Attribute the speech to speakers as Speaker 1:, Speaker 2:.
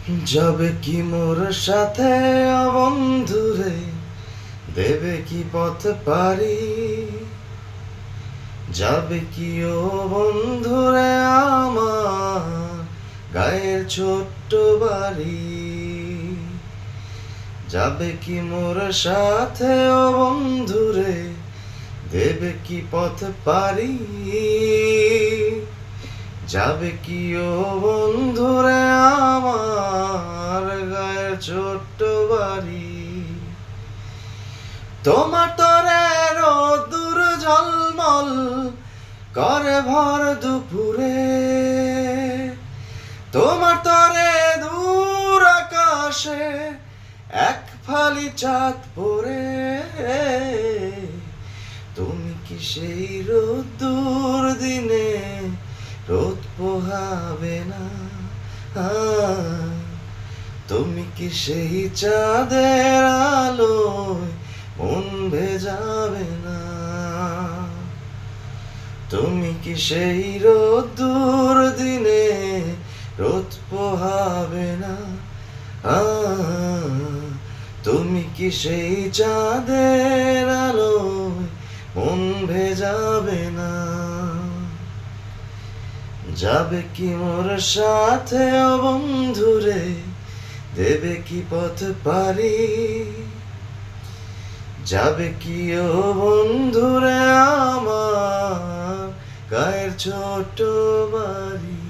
Speaker 1: যাবে কি মোর সাথে বন্ধুরে, দেবে কি পথ পারি? যাবে কি ও বন্ধুরে আমার গায়ের ছোট্ট বাড়ি? যাবে কি মোর সাথে বন্ধুরে, দেবে কি পথ পারি? যাবে কি ও বন্ধুরে আমার গায়ের ছোট্ট বাড়ি? তোমার তরে রোদ্দুর ঝলমল করে ভর দুপুরে, তোমার তরে দূর আকাশে এক ফালি চাঁদ পড়ে। তুমি কি সেই রোদ্দুর দিনে রোদ পোহাবে না? তুমি কি সেই চাঁদের আলোয় মন ভেজাবে না? তুমি কি সেই রোদ্দুর দিনে রোদ পোহাবে না? তুমি কি সেই চাঁদের আলোয় মন ভেজাবে না? যাবে কি মোর সাথে বন্ধুরে, দেবে কি পথ পারি? যাবে কি ও বন্ধুরে আমার গায়ের ছোট বাড়ি?